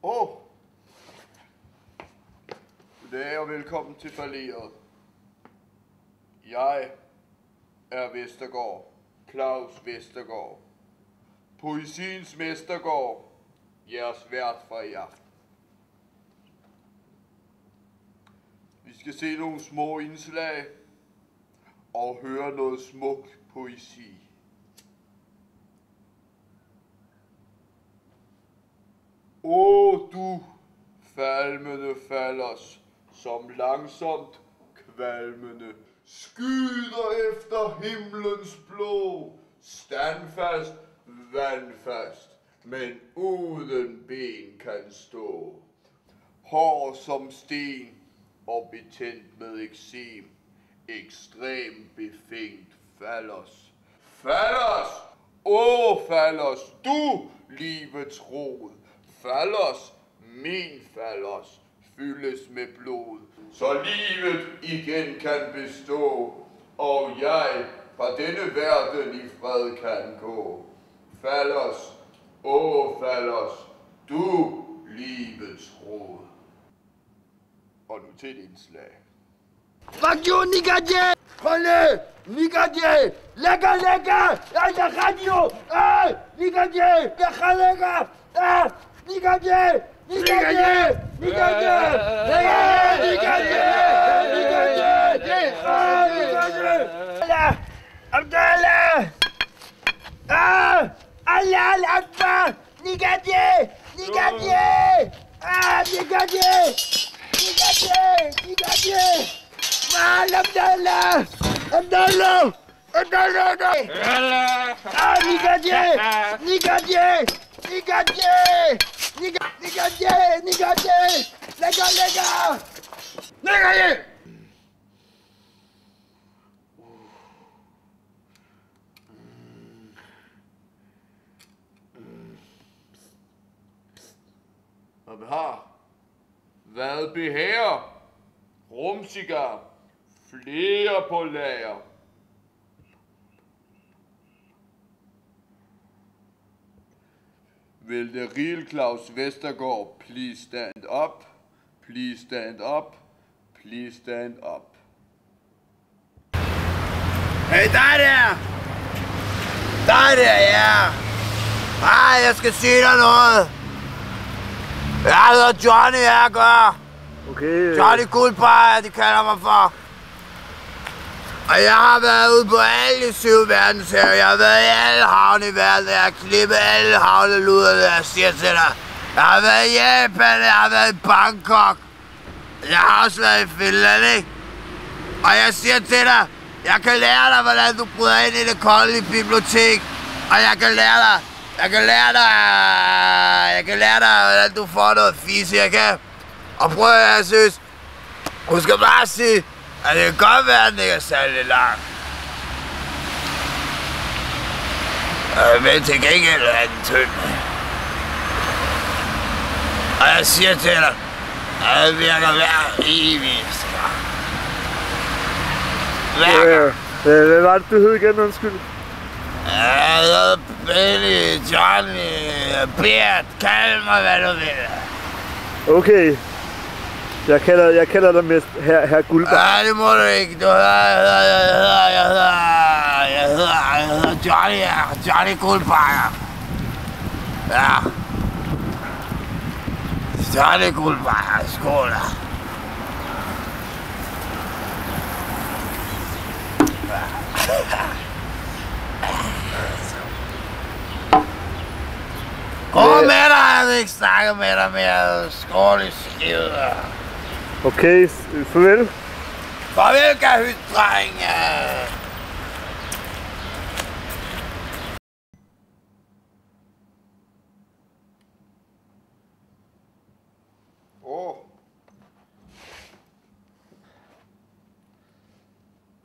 Goddag og velkommen til Falleret. Jeg er Vestergaard, Claus Vestergaard, poesiens Vestergaard, jeres vært fra i aften. Vi skal se nogle små indslag og høre noget smuk poesi. Du falmende fallers, som langsomt kvalmende skyder efter himlens blå, standfast, vandfast, men uden ben kan stå. Hård som sten og betændt med eksem, ekstrem befængt fallers. Fallers! Fallers, du livets rod. Fallers, min fallers, fyldes med blod, så livet igen kan bestå, og jeg fra denne verden i fred kan gå. Fallers, fallers, du livets rod. Og nu til et indslag. Fuck you, Nigadier! Prenez! Nigadier! Lega! La radio! Nigadier! Lega! Nigadier! Nigadier! Nigadier! Abdallah! Allah Akbar! Nigadier! Nigadier! Nigadier! Nigadier! Abdallah! Abdallah! Nigadier! Nigadier! Nigadier! Nigadier! Lega! Nigadier! Og vi har været behager, rumcigar, flere på lager. Will the real Claus Vestergaard please stand up? Please stand up. Please stand up. Hey, dig der! Dig der, ja! Jeg skal sige dig noget. Jeg hedder Johnny, jeg gør. Okay. Johnny Guldbejer, de kalder mig for. Og jeg har været ude på alle 7 verdenshaver. Jeg har været i alle havne i verden. Jeg har klippet alle havneluderne, jeg siger til dig. Jeg har været i Japan, jeg har været i Bangkok. Jeg har også været i Finland, ikke? Og jeg siger til dig, jeg kan lære dig, hvordan du bryder ind i Det Kongelige Bibliotek. Og jeg kan lære dig, hvordan du får noget fis, jeg kan. Og prøv at jeg synes, du skal bare sige, at det kan godt være, at den ikke er særlig lang. Men til gengæld er den tynd. Og jeg siger til dig, at det virker hver evigste gang. Hvad var det, du hed igen, undskyld? Jeg hedder Benny, Johnny, Bert, kald mig hvad du vil. Okay. Jeg kalder dig mest herr Guldberg. Nej, det må du ikke. Jeg hedder Johnny, Johnny Guldberg. Ja. Johnny Guldberg, skål. Gå med dig, jeg vil ikke snakke med dig mere. Skål i skivet. Okay, farvel. Farvel, Kahyt, drenge.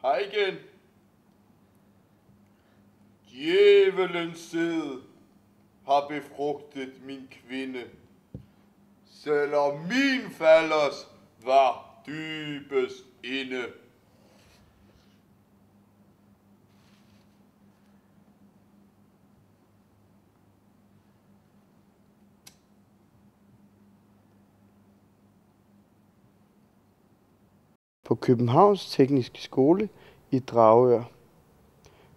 Hej igen. Djævelens sæd har befrugtet min kvinde, selvom min fallers var dybest inde. på Københavns Tekniske Skole i Dragør.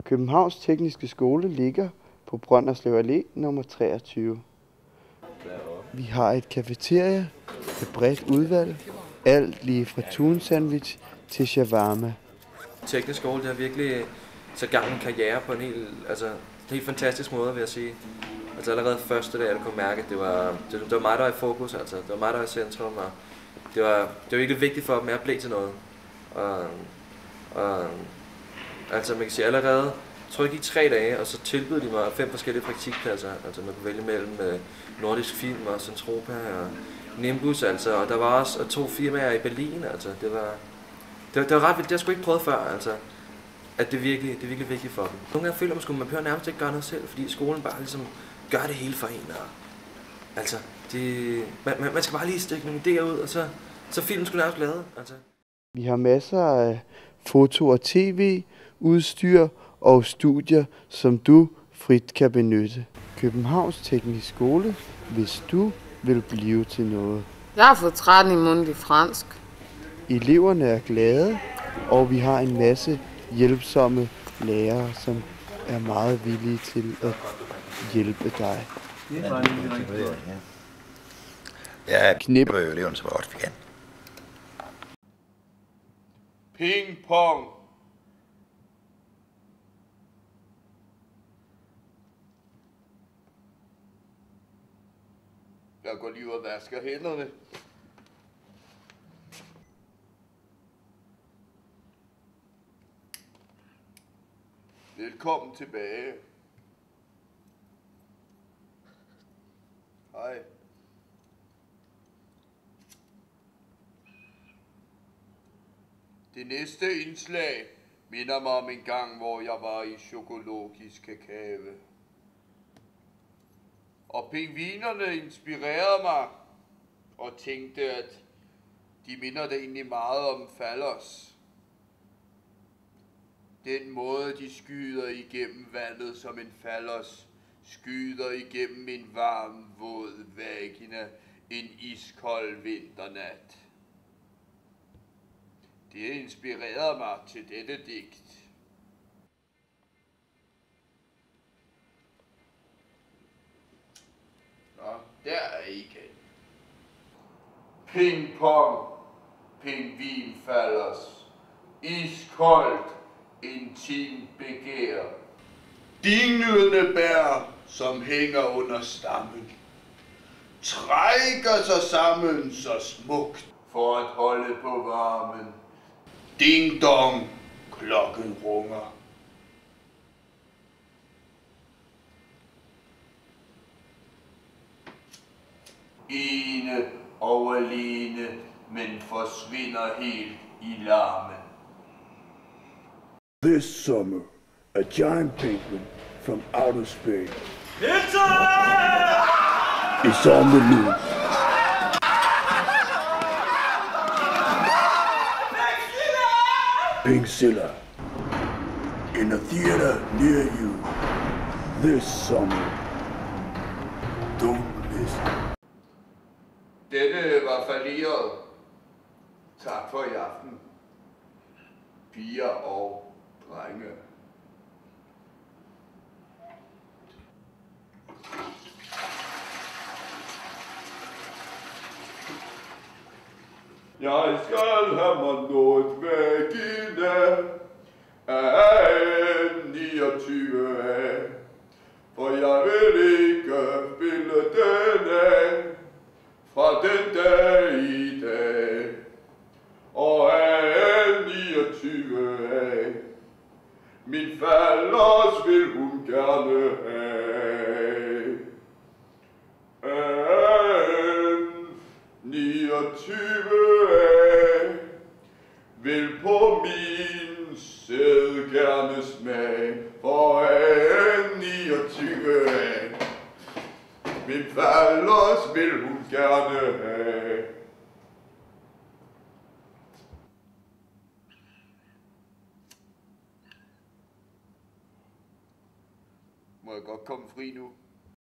Københavns Tekniske Skole ligger på Brønderslev Allé nummer 23. Vi har et cafeteria med bredt udvalg, alt lige fra thun-sandwich til shawarma. Teknisk skole, det har virkelig sat gang i en karriere på en helt fantastisk måde, vil jeg sige. Altså allerede første dag, jeg kunne mærke, at det var mig, der var i fokus, altså. Det var mig, der var i centrum, og det var virkelig vigtigt for dem, at jeg blev til noget. Og altså man kan sige allerede, jeg tror det gik 3 dage, og så tilbød de mig 5 forskellige praktikpladser. Altså man kunne vælge mellem Nordisk Film og Centropa og Nimbus, altså. Og der var også 2 firmaer i Berlin, altså. Det var ret vildt, det har jeg sgu ikke prøvet før, altså. At det er virkelig vigtigt for dem. Nogle gange føler man behøver nærmest ikke gøre noget selv, fordi skolen bare ligesom gør det hele for en. Og, altså, man skal bare lige stikke nogle idéer ud, og så filmen skulle nærmest lavet. Altså. Vi har masser af foto- og tv-udstyr og studier, som du frit kan benytte. Københavns Tekniske Skole, hvis du vil blive til noget. Jeg har fået 13 i mundtlig fransk. Eleverne er glade, og vi har en masse hjælpsomme lærere, som er meget villige til at hjælpe dig. Jeg knipper jo eleverne så godt vi kan. Ping pong. Jeg går lige ud og vasker hænderne. Velkommen tilbage. Hej. Det næste indslag minder mig om en gang, hvor jeg var i Chokologisk Kakave. Og pingvinerne inspirerede mig og tænkte, at de minder da egentlig meget om Fallos. Den måde, de skyder igennem vandet som en fallos, skyder igennem en varm, våd vagina en iskold vinternat. Det inspirerede mig til dette digt. Nå, der er I igen. Ping pong, pingvin fallos, iskoldt, intim begær. Dinglende bær, som hænger under stammen, trækker sig sammen så smukt for at holde på varmen. Ding dong, klokken runger. Ene og alene, men forsvinder helt i larmen. This summer, a giant penguin from outer space is on the loose. Pinkzilla in a theater near you this summer. Don't miss it. Dette var falleret. Tak for i aften. Piger og drenge. Jeg skal have mig noget vagina af 29 af, for jeg vil ikke spille den af fra den dag i dag. Og af 29 af, min fallos vil hun gerne have. Af 29 af, vil på min sæd gerne smag. For af 29 af, min fallos vil hun gerne have. Må jeg godt komme fri nu?